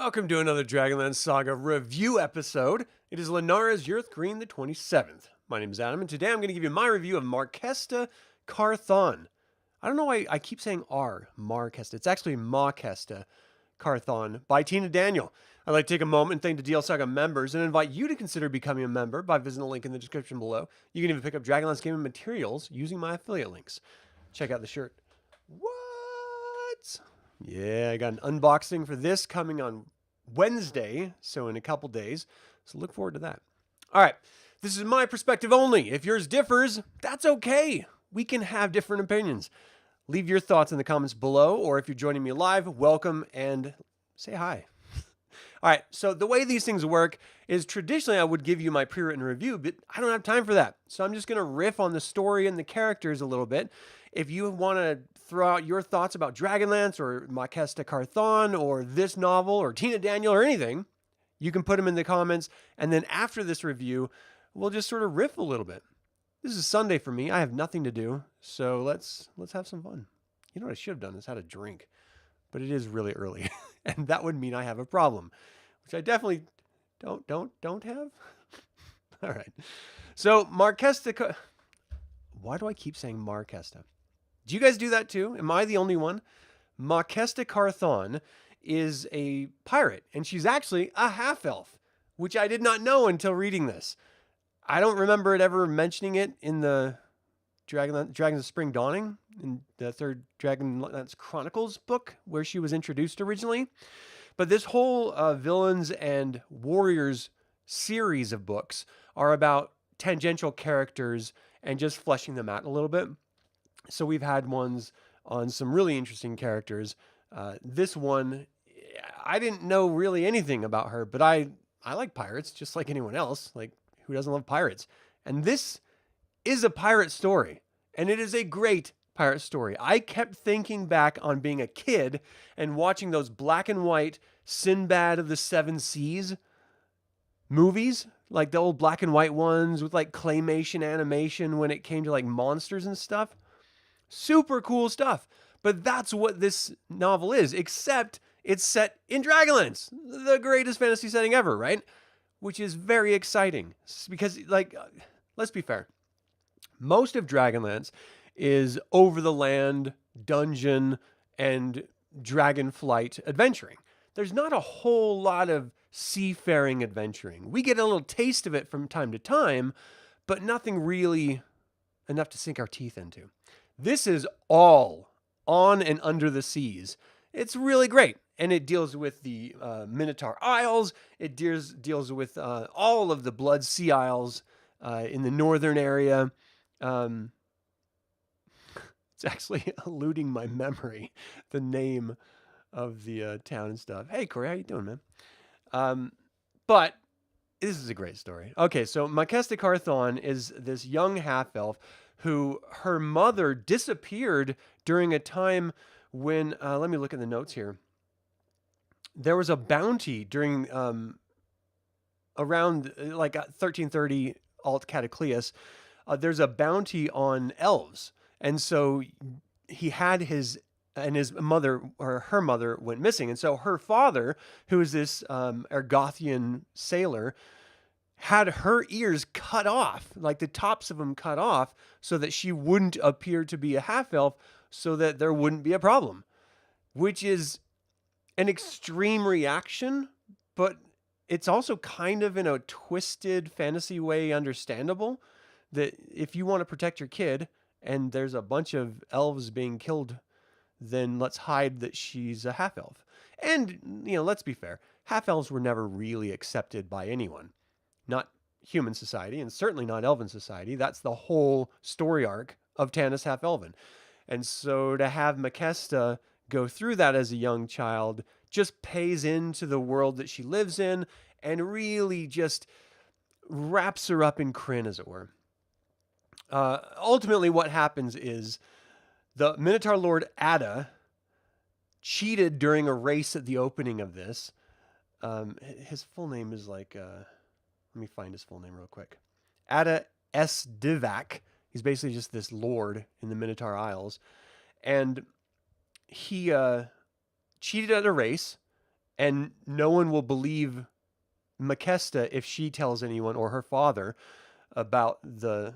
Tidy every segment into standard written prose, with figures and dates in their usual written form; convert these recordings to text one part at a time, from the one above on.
Welcome to another DragonLance Saga review episode. It is Lenara's Yurth Green the 27th. My name is Adam, and today I'm going to give you my review of Maquesta Kar-Thon. I don't know why I keep saying Marquesta. It's actually Maquesta Kar-Thon by Daniell. I'd like to take a moment and thank the DL Saga members and invite you to consider becoming a member by visiting the link in the description below. You can even pick up DragonLance gaming materials using my affiliate links. Check out the shirt. What? Yeah, I got an unboxing for this coming on Wednesday, so in a couple days. So look forward to that. All right, this is my perspective only. If yours differs, that's okay. We can have different opinions. Leave your thoughts in the comments below, or if you're joining me live, welcome and say hi. All right, so the way these things work is traditionally I would give you my pre-written review, but I don't have time for that. So I'm just going to riff on the story and the characters a little bit. If you want to throw out your thoughts about Dragonlance or Maquesta Kar-Thon or this novel or Daniell or anything, you can put them in the comments. And then after this review, we'll just sort of riff a little bit. This is Sunday for me. I have nothing to do. So let's have some fun. You know what I should have done is had a drink, but it is really early and that would mean I have a problem, which I definitely don't have. All right. So Maquesta, why do I keep saying Maquesta? Do you guys do that too? Am I the only one? Maquesta Kar-Thon is a pirate, and she's actually a half-elf, which I did not know until reading this. I don't remember it ever mentioning it in the Dragons of Spring Dawning, in the third Dragonlance Chronicles book, where she was introduced originally. But this whole Villains and Warriors series of books are about tangential characters and just fleshing them out a little bit. So we've had ones on some really interesting characters. This one, I didn't know really anything about her, but I like pirates just like anyone else. Like, who doesn't love pirates? And this is a pirate story, and it is a great pirate story. I kept thinking back on being a kid and watching those black and white Sinbad of the Seven Seas movies, like the old black and white ones with like claymation animation when it came to like monsters and stuff. Super cool stuff. But that's what this novel is, except it's set in Dragonlance, the greatest fantasy setting ever, right? Which is very exciting because, like, let's be fair. Most of Dragonlance is over the land, dungeon, and dragonflight adventuring. There's not a whole lot of seafaring adventuring. We get a little taste of it from time to time, but nothing really enough to sink our teeth into. This is all on and under the seas. It's really great. And it deals with the Minotaur Isles. It deals with all of the Blood Sea Isles in the northern area. It's actually eluding my memory, the name of the town and stuff. Hey, Corey, how you doing, man? But this is a great story. Okay, so Maquesta Kar-Thon is this young half-elf who her mother disappeared during a time when, let me look at the notes here. There was a bounty during, around like 1330 Alt Cataclysm. There's a bounty on elves. And so he had his mother, or her mother, went missing. And so her father, who is this Ergothian sailor, had her ears cut off, like the tops of them cut off, so that she wouldn't appear to be a half-elf, so that there wouldn't be a problem, which is an extreme reaction, but it's also kind of in a twisted fantasy way understandable, that if you want to protect your kid and there's a bunch of elves being killed, then let's hide that she's a half-elf. And, you know, let's be fair, half-elves were never really accepted by anyone. Not human society, and certainly not elven society. That's the whole story arc of Tanis Half-Elven. And so to have Maquesta go through that as a young child just pays into the world that she lives in and really just wraps her up in Krynn, as it were. Ultimately, what happens is the Minotaur Lord Attat cheated during a race at the opening of this. His full name is like... let me find his full name real quick. Attat S. Divac. He's basically just this lord in the Minotaur Isles. And he cheated at a race and no one will believe Maquesta if she tells anyone or her father about the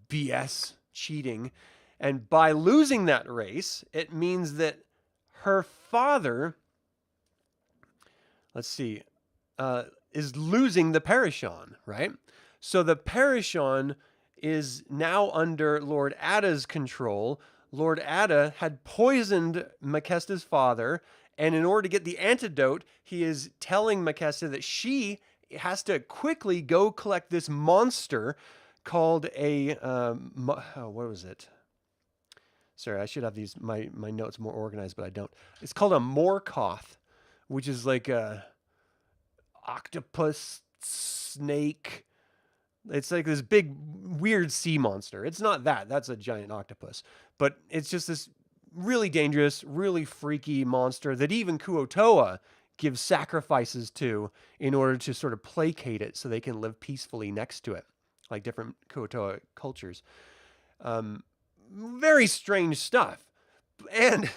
BS cheating. And by losing that race, it means that her father, let's see, is losing the Perechon, right? So the Perechon is now under Lord Atta's control. Lord Attat had poisoned Maquesta's father, and in order to get the antidote, he is telling Maquesta that she has to quickly go collect this monster called a what was it? Sorry, I should have my notes more organized, but I don't. It's called a Morkoth, which is like a octopus snake. It's like this big weird sea monster. It's not that. That's a giant octopus. But it's just this really dangerous, really freaky monster that even kuo-toa gives sacrifices to in order to sort of placate it so they can live peacefully next to it, like different kuo-toa cultures. Very strange stuff. And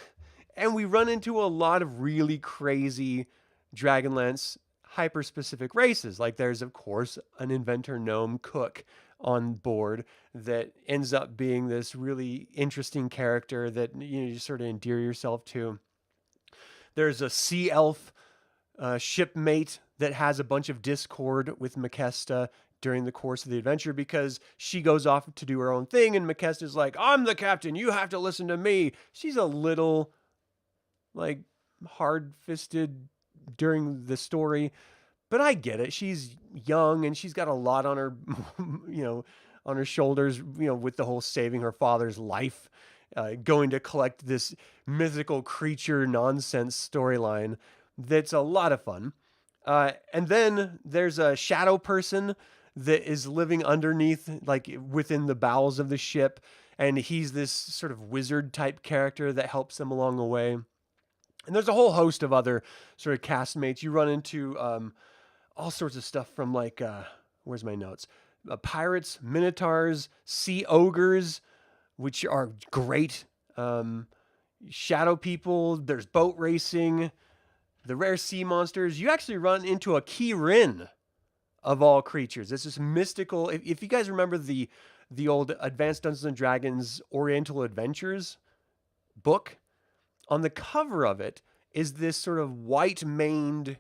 we run into a lot of really crazy Dragonlance hyper-specific races. Like there's, of course, an inventor gnome cook on board that ends up being this really interesting character that you sort of endear yourself to. There's a sea elf shipmate that has a bunch of discord with Maquesta during the course of the adventure because she goes off to do her own thing, and Maquesta's like, I'm the captain, you have to listen to me. She's a little like hard-fisted during the story, but I get it. She's young and she's got a lot on her, on her shoulders, with the whole saving her father's life, going to collect this mythical creature nonsense storyline. That's a lot of fun. And then there's a shadowperson that is living underneath, like within the bowels of the ship. And he's this sort of wizard type character that helps them along the way. And there's a whole host of other sort of castmates. You run into all sorts of stuff from like, where's my notes? Pirates, minotaurs, sea ogres, which are great. Shadow people, there's boat racing, the rare sea monsters. You actually run into a Krynn of all creatures. It's this mystical, if you guys remember the old Advanced Dungeons and Dragons Oriental Adventures book, on the cover of it is this sort of white-maned,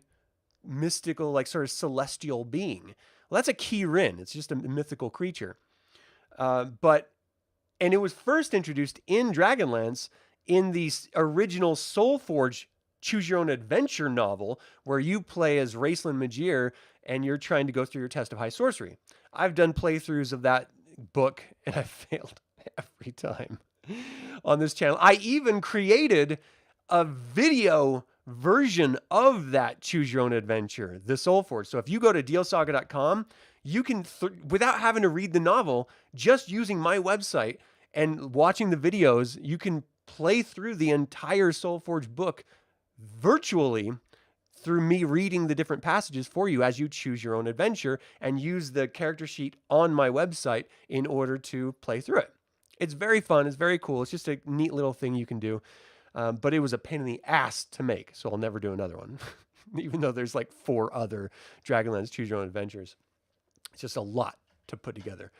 mystical, like sort of celestial being. Well, that's a Krynn. It's just a mythical creature. And it was first introduced in Dragonlance in the original Soulforge Choose Your Own Adventure novel, where you play as Raceland Magir and you're trying to go through your test of high sorcery. I've done playthroughs of that book and I failed every time on this channel. I even created a video version of that Choose Your Own Adventure, the Soulforge. So if you go to dlsaga.com, you can, without having to read the novel, just using my website and watching the videos, you can play through the entire Soulforge book virtually through me reading the different passages for you as you choose your own adventure and use the character sheet on my website in order to play through it. It's very fun. It's very cool. It's just a neat little thing you can do. But it was a pain in the ass to make, so I'll never do another one. Even though there's like 4 other Dragonlance Choose Your Own Adventures. It's just a lot to put together.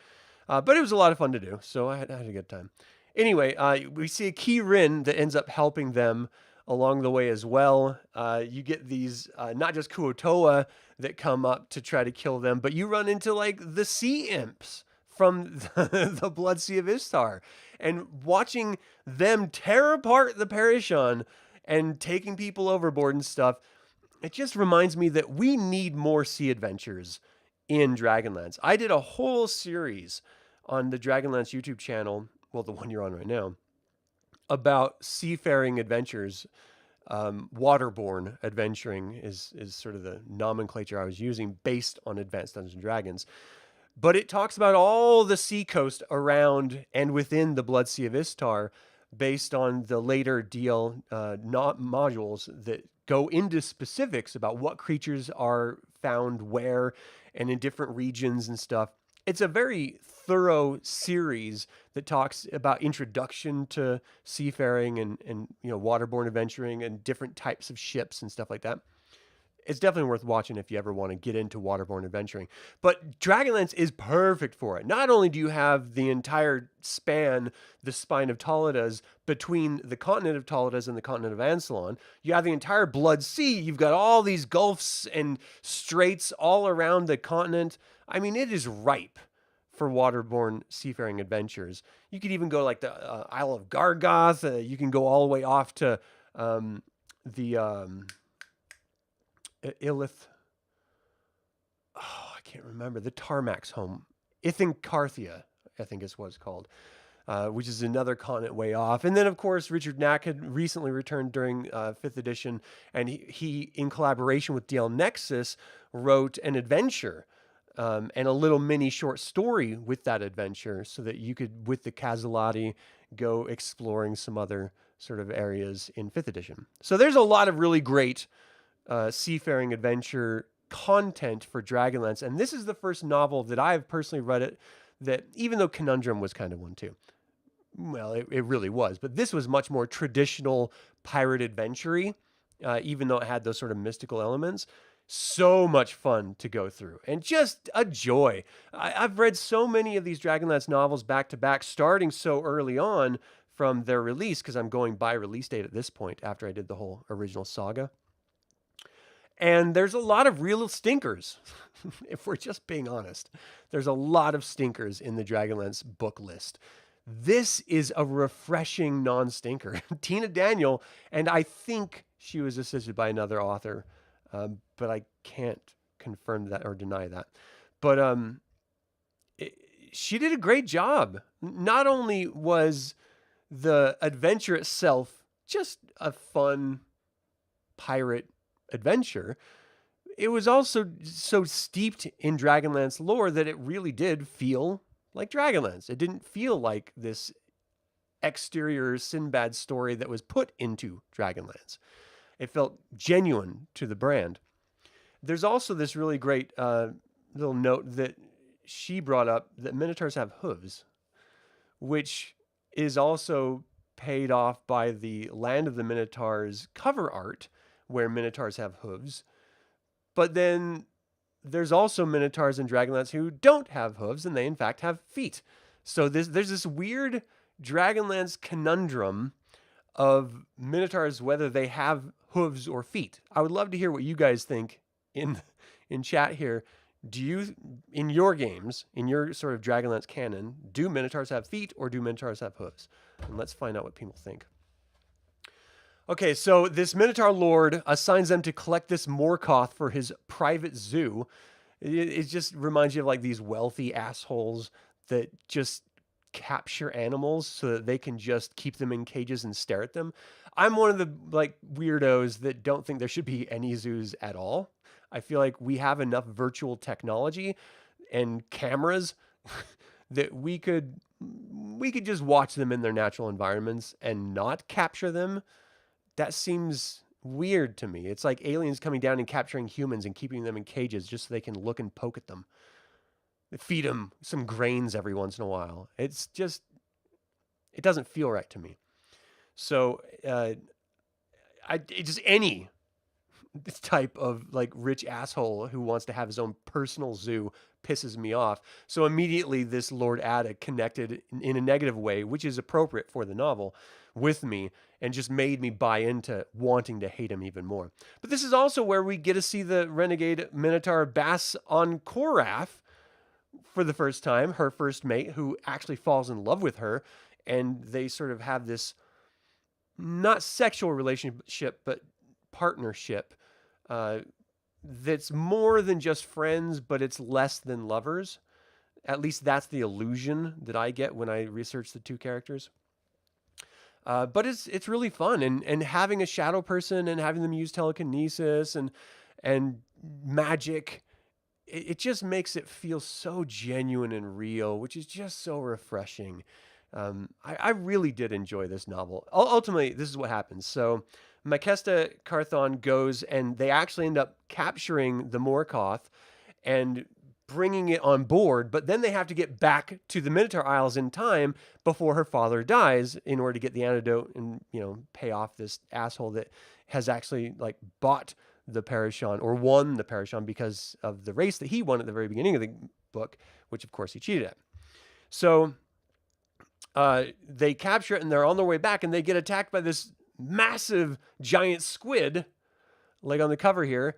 But it was a lot of fun to do, so I had a good time. Anyway, we see a Krynn that ends up helping them along the way as well. You get these, not just kuo-toa that come up to try to kill them, but you run into like the sea imps from the Blood Sea of Istar. And watching them tear apart the Perechon and taking people overboard and stuff, it just reminds me that we need more sea adventures in Dragonlance. I did a whole series on the Dragonlance YouTube channel, well, the one you're on right now, about seafaring adventures. Waterborne adventuring is sort of the nomenclature I was using based on Advanced Dungeons and Dragons. But it talks about all the seacoast around and within the Blood Sea of Istar based on the later DL modules that go into specifics about what creatures are found where and in different regions and stuff. It's a very thorough series that talks about introduction to seafaring and waterborne adventuring and different types of ships and stuff like that. It's definitely worth watching if you ever want to get into waterborne adventuring. But Dragonlance is perfect for it. Not only do you have the entire span, the spine of Taladas, between the continent of Taladas and the continent of Ansalon, you have the entire Blood Sea. You've got all these gulfs and straits all around the continent. I mean, it is ripe for waterborne seafaring adventures. You could even go like the Isle of Gargoth. You can go all the way off to the Ilyatha. Oh, I can't remember. The Tarmax home. Ithin-Carthia, I think is what it's called, which is another continent way off. And then, of course, Richard Knack had recently returned during 5th edition, and he, in collaboration with DL Nexus, wrote an adventure and a little mini short story with that adventure so that you could, with the Casolati, go exploring some other sort of areas in 5th edition. So there's a lot of really great seafaring adventure content for Dragonlance, and this is the first novel that I've personally read it that, even though Conundrum was kind of one too, well, it really was, but this was much more traditional pirate adventure-y, even though it had those sort of mystical elements. So much fun to go through and just a joy. I've read so many of these Dragonlance novels back to back, starting so early on from their release, because I'm going by release date at this point after I did the whole original saga. And there's a lot of real stinkers, if we're just being honest. There's a lot of stinkers in the Dragonlance book list. This is a refreshing non-stinker. Tina Daniell, and I think she was assisted by another author, but I can't confirm that or deny that. But she did a great job. Not only was the adventure itself just a fun pirate adventure, it was also so steeped in Dragonlance lore that it really did feel like Dragonlance. It didn't feel like this exterior Sinbad story that was put into Dragonlance. It felt genuine to the brand. There's also this really great little note that she brought up that Minotaurs have hooves, which is also paid off by the Land of the Minotaurs cover art, where Minotaurs have hooves. But then there's also Minotaurs in Dragonlance who don't have hooves, and they in fact have feet. So there's this weird Dragonlance conundrum of Minotaurs, whether they have hooves or feet. I would love to hear what you guys think in chat here. Do you, in your games, in your sort of Dragonlance canon, do Minotaurs have feet or do Minotaurs have hooves? And let's find out what people think. Okay, so this Minotaur Lord assigns them to collect this Morkoth for his private zoo. It just reminds you of like these wealthy assholes that just capture animals so that they can just keep them in cages and stare at them. I'm one of the like weirdos that don't think there should be any zoos at all. I feel like we have enough virtual technology and cameras that we could just watch them in their natural environments and not capture them. That seems weird to me. It's like aliens coming down and capturing humans and keeping them in cages just so they can look and poke at them. They feed them some grains every once in a while. It's just, it doesn't feel right to me. So, just any type of like rich asshole who wants to have his own personal zoo pisses me off. So immediately this Lord Ada connected in a negative way, which is appropriate for the novel, with me, and just made me buy into wanting to hate him even more. But this is also where we get to see the renegade minotaur Bas Ohn-Koraf for the first time, her first mate, who actually falls in love with her, and they sort of have this not sexual relationship, but partnership that's more than just friends, but it's less than lovers. At least that's the illusion that I get when I research the two characters. But it's really fun, and having a shadow person and having them use telekinesis and magic, it just makes it feel so genuine and real, which is just so refreshing. I really did enjoy this novel. Ultimately, this is what happens. So Maquesta Kar-Thon goes, and they actually end up capturing the Morkoth and bringing it on board, but then they have to get back to the Minotaur Isles in time before her father dies in order to get the antidote and, pay off this asshole that has actually like bought the Perechon or won the Perechon because of the race that he won at the very beginning of the book, which of course he cheated at. So they capture it and they're on their way back and they get attacked by this massive giant squid, like on the cover here.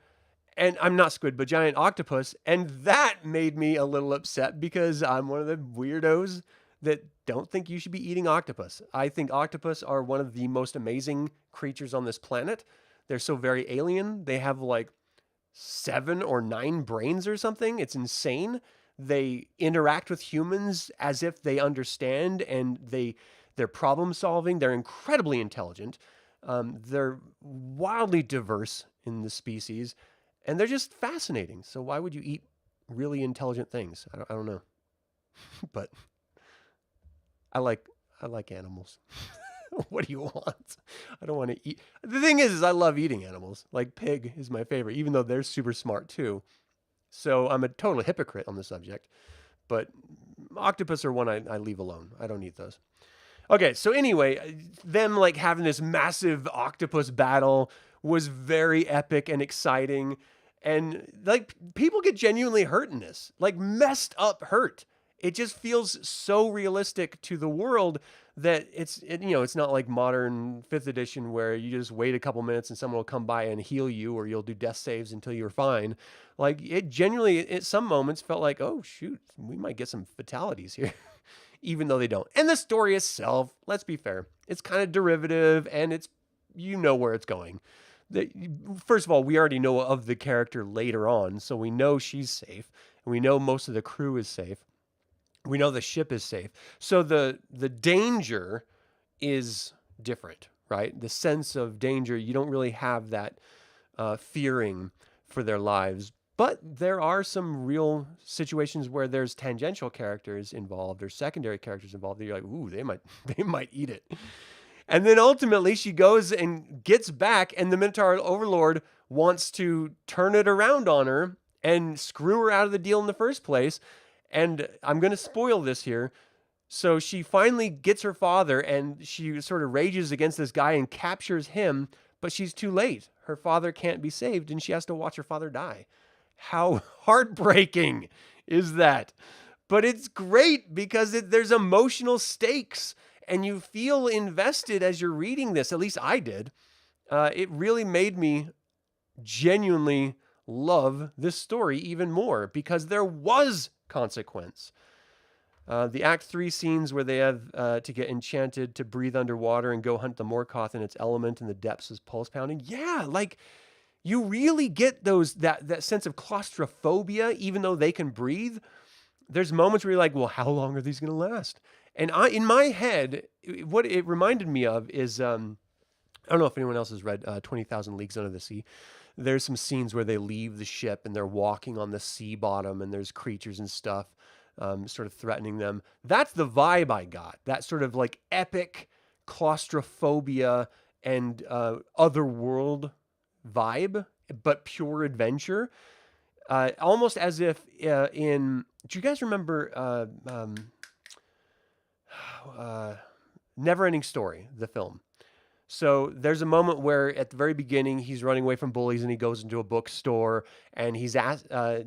And I'm not squid, but giant octopus. And that made me a little upset because I'm one of the weirdos that don't think you should be eating octopus. I think octopus are one of the most amazing creatures on this planet. They're so very alien. They have like 7 or 9 brains or something. It's insane. They interact with humans as if they understand, and they're problem solving. They're incredibly intelligent. They're wildly diverse in the species. And they're just fascinating. So why would you eat really intelligent things? I don't know. But I like animals. What do you want? I don't want to eat. The thing is I love eating animals. Like pig is my favorite, even though they're super smart too. So I'm a total hypocrite on the subject. But octopus are one I leave alone. I don't eat those. Okay, so anyway, them like having this massive octopus battle was very epic and exciting. And like people get genuinely hurt in this, like messed up hurt. It just feels so realistic to the world that it's not like modern 5th edition where you just wait a couple minutes and someone will come by and heal you, or you'll do death saves until you're fine. Like it genuinely at some moments felt like, oh shoot, we might get some fatalities here, even though they don't. And the story itself, let's be fair, it's kind of derivative and it's, where it's going. First of all, we already know of the character later on, so we know she's safe, and we know most of the crew is safe. We know the ship is safe. So the danger is different, right? The sense of danger, you don't really have that fearing for their lives. But there are some real situations where there's tangential characters involved or secondary characters involved that you're like, ooh, they might eat it. And then ultimately she goes and gets back, and the Minotaur Overlord wants to turn it around on her and screw her out of the deal in the first place. And I'm going to spoil this here. So she finally gets her father, and she sort of rages against this guy and captures him, but she's too late. Her father can't be saved, and she has to watch her father die. How heartbreaking is that? But it's great because there's emotional stakes. And you feel invested as you're reading this. At least I did. It really made me genuinely love this story even more because there was consequence. The Act 3 scenes where they have to get enchanted to breathe underwater and go hunt the Morkoth in its element in the depths is pulse pounding. Yeah, like you really get that sense of claustrophobia, even though they can breathe. There's moments where you're like, well, how long are these going to last? And in my head, what it reminded me of is, I don't know if anyone else has read 20,000 Leagues Under the Sea. There's some scenes where they leave the ship and they're walking on the sea bottom and there's creatures and stuff sort of threatening them. That's the vibe I got. That sort of like epic claustrophobia and otherworld vibe, but pure adventure. Almost as if do you guys remember Neverending Story, the film? So there's a moment where at the very beginning, he's running away from bullies and he goes into a bookstore and he's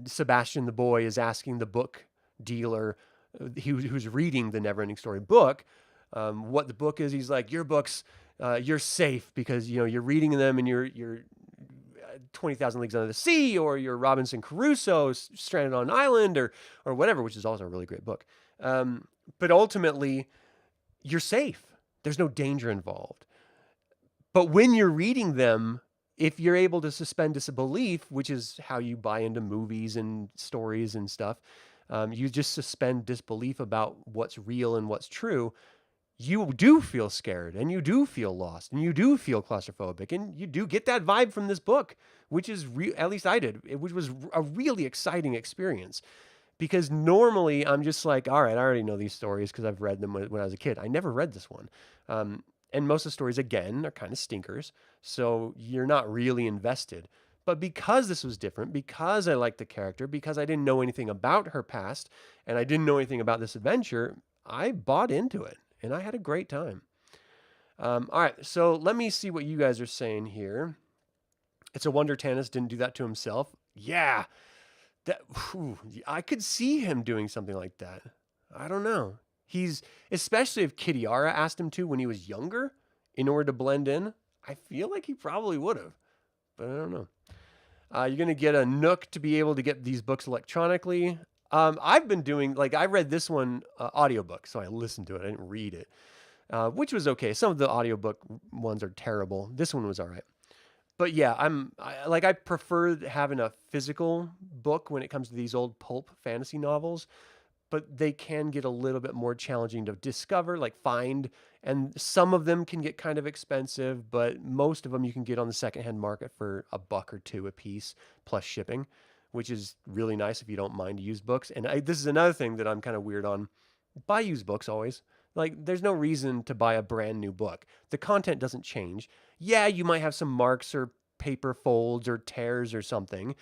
Sebastian the boy is asking the book dealer who's reading the Neverending Story book what the book is. He's like, your books, you're safe because, you're reading them and you're 20,000 Leagues Under the Sea, or you're Robinson Crusoe stranded on an island or whatever, which is also a really great book. But ultimately, you're safe. There's no danger involved. But when you're reading them, if you're able to suspend disbelief, which is how you buy into movies and stories and stuff, you just suspend disbelief about what's real and what's true. You do feel scared and you do feel lost and you do feel claustrophobic and you do get that vibe from this book, which is at least I did, which was a really exciting experience. Because normally I'm just like, all right, I already know these stories because I've read them when I was a kid. I never read this one. And most of the stories, again, are kind of stinkers. So you're not really invested. But because this was different, because I liked the character, because I didn't know anything about her past, and I didn't know anything about this adventure, I bought into it, and I had a great time. All right, so let me see what you guys are saying here. It's a wonder Tanis didn't do that to himself. Yeah, I could see him doing something like that. I don't know. He's, especially if Kitiara asked him to when he was younger in order to blend in, I feel like he probably would have, but I don't know. You're going to get a Nook to be able to get these books electronically. I've been doing, like, I read this one audiobook, so I listened to it. I didn't read it, which was okay. Some of the audiobook ones are terrible. This one was all right. But yeah, I prefer having a physical book when it comes to these old pulp fantasy novels, but they can get a little bit more challenging to discover, like find, and some of them can get kind of expensive, but most of them you can get on the secondhand market for $1 or $2 a piece plus shipping, which is really nice if you don't mind used books. And this is another thing that I'm kind of weird on. Buy used books always. Like, there's no reason to buy a brand new book. The content doesn't change. Yeah, you might have some marks or paper folds or tears or something,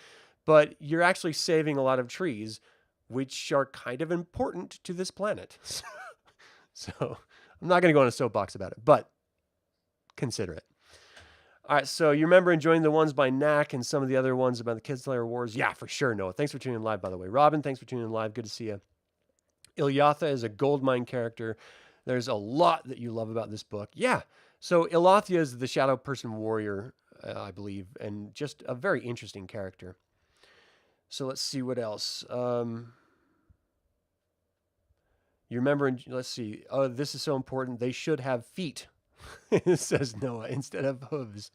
but you're actually saving a lot of trees, which are kind of important to this planet. So I'm not going to go on a soapbox about it, but consider it. All right, so you remember enjoying the ones by Knack and some of the other ones about the Kidslayer Wars? Yeah, for sure, Noah. Thanks for tuning in live, by the way. Robin, thanks for tuning in live. Good to see you. Ilyatha is a goldmine character. There's a lot that you love about this book. Yeah, so Ilyatha is the shadowperson warrior, I believe, and just a very interesting character. So let's see what else. You remember, let's see. Oh, this is so important. They should have feet, says Noah, instead of hooves.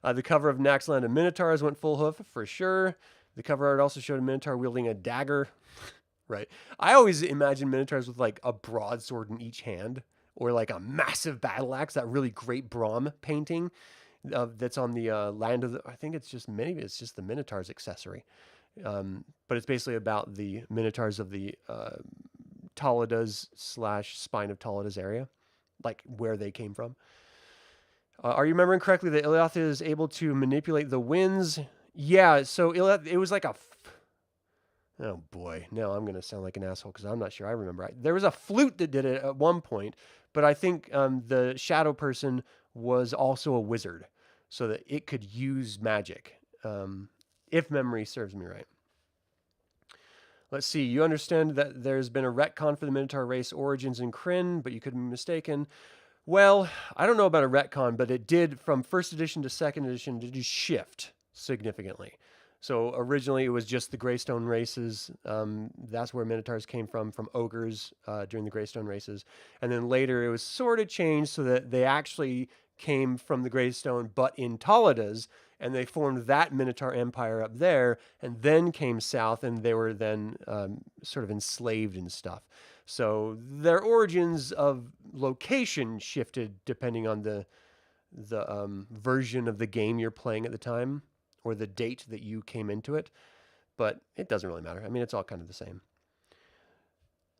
The cover of Naxxland and Minotaurs went full hoof for sure. The cover art also showed a Minotaur wielding a dagger. Right. I always imagine Minotaurs with like a broadsword in each hand or like a massive battle axe, that really great Brahm painting that's on the land of the, I think it's just, maybe it's just the Minotaur's accessory. But it's basically about the Minotaurs of the Taladas / Spine of Taladas area, like where they came from. Are you remembering correctly that Ilyatha is able to manipulate the winds? Yeah, so Ilyatha, it was like a... Oh boy, now I'm going to sound like an asshole because I'm not sure I remember. There was a flute that did it at one point, but I think the shadow person was also a wizard so that it could use magic, if memory serves me right. Let's see. You understand that there's been a retcon for the Minotaur race origins in Krynn, but you could be mistaken. Well, I don't know about a retcon, but it did from first edition to second edition to just shift significantly. So originally it was just the Greystone races. That's where Minotaurs came from ogres during the Greystone races. And then later it was sort of changed so that they actually came from the Greystone, but in Taladas, and they formed that Minotaur empire up there, and then came south, and they were then sort of enslaved and stuff. So their origins of location shifted depending on the version of the game you're playing at the time, or the date that you came into it, but it doesn't really matter. I mean, it's all kind of the same.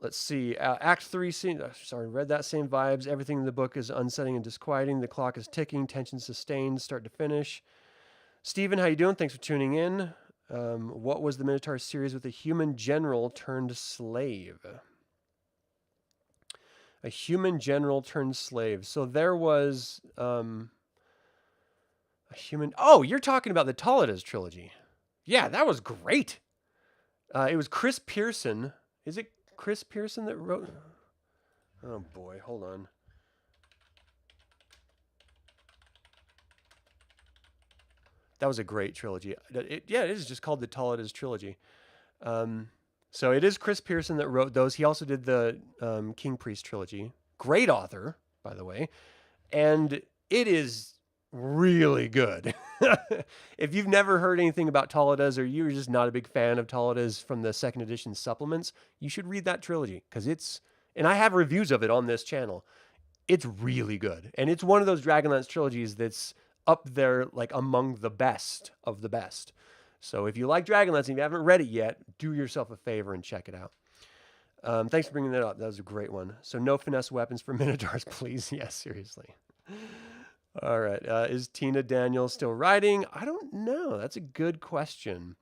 Let's see. Act 3 scene. Sorry, read that, same vibes. Everything in the book is unsettling and disquieting. The clock is ticking. Tension sustained, start to finish. Steven, how you doing? Thanks for tuning in. What was the Minotaur series with a human general turned slave? A human general turned slave. So there was a human... Oh, you're talking about the Taladas trilogy. Yeah, that was great. It was Chris Pearson. Is it Chris Pearson that wrote... Oh boy, hold on. That was a great trilogy. It is just called the Taladas trilogy. So it is Chris Pearson that wrote those. He also did the King Priest trilogy. Great author, by the way. And it is really good. If you've never heard anything about Taladas, or you're just not a big fan of Taladas from the second edition supplements, you should read that trilogy, because it's... And I have reviews of it on this channel. It's really good. And it's one of those Dragonlance trilogies that's up there, like among the best of the best. So if you like Dragonlance and you haven't read it yet, do yourself a favor and check it out. Thanks for bringing that up. That was a great one. So no finesse weapons for Minotaurs, please. Yeah, seriously. All right. Is Tina Daniell still writing? I don't know. That's a good question.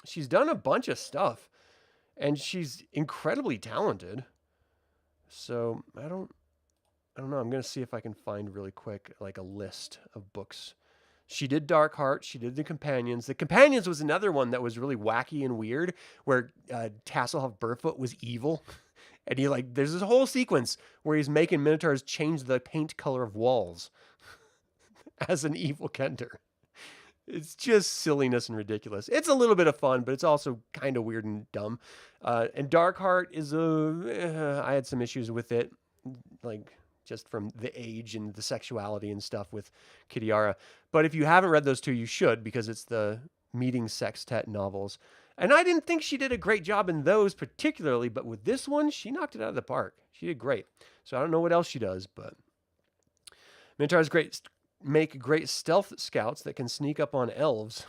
She's done a bunch of stuff, and she's incredibly talented. So I don't know. I'm gonna see if I can find really quick like a list of books. She did Darkheart. She did The Companions. The Companions was another one that was really wacky and weird, where Tasselhoff Burfoot was evil, and he like there's this whole sequence where he's making minotaurs change the paint color of walls as an evil Kenter. It's just silliness and ridiculous. It's a little bit of fun, but it's also kind of weird and dumb. And Darkheart is I had some issues with it, like just from the age and the sexuality and stuff with Kitiara. But if you haven't read those two, you should, because it's the meeting sextet novels. And I didn't think she did a great job in those particularly, but with this one, she knocked it out of the park. She did great. So I don't know what else she does, but Minotaur's make great stealth scouts that can sneak up on elves.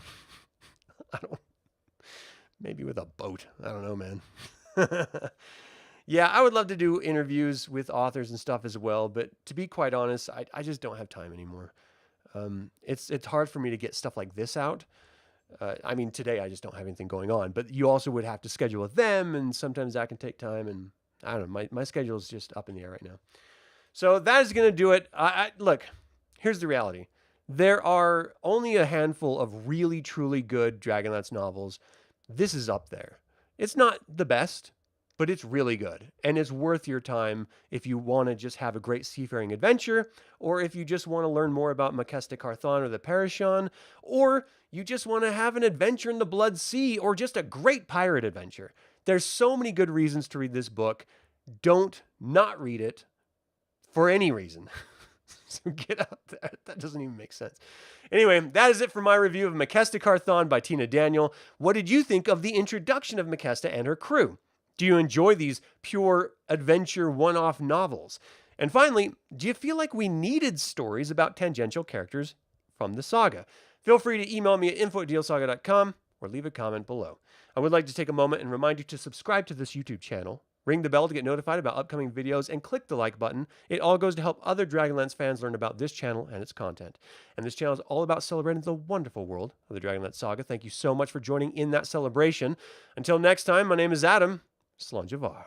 Maybe with a boat. I don't know, man. Yeah, I would love to do interviews with authors and stuff as well, but to be quite honest, I just don't have time anymore. It's hard for me to get stuff like this out. I mean, today I just don't have anything going on, but you also would have to schedule with them, and sometimes that can take time, and I don't know, my schedule is just up in the air right now. So that is going to do it. Look, here's the reality. There are only a handful of really, truly good Dragonlance novels. This is up there. It's not the best, but it's really good. And it's worth your time if you want to just have a great seafaring adventure, or if you just want to learn more about Maquesta Kar-Thon or the Perechon, or you just want to have an adventure in the Blood Sea, or just a great pirate adventure. There's so many good reasons to read this book. Don't not read it for any reason. So get out there. That doesn't even make sense. Anyway, that is it for my review of Maquesta Kar-Thon by Tina Daniell. What did you think of the introduction of Maquesta and her crew? Do you enjoy these pure adventure one-off novels? And finally, do you feel like we needed stories about tangential characters from the saga? Feel free to email me at info@dlsaga.com or leave a comment below. I would like to take a moment and remind you to subscribe to this YouTube channel. Ring the bell to get notified about upcoming videos, and click the like button. It all goes to help other Dragonlance fans learn about this channel and its content. And this channel is all about celebrating the wonderful world of the Dragonlance Saga. Thank you so much for joining in that celebration. Until next time, my name is Adam. Slán Javar.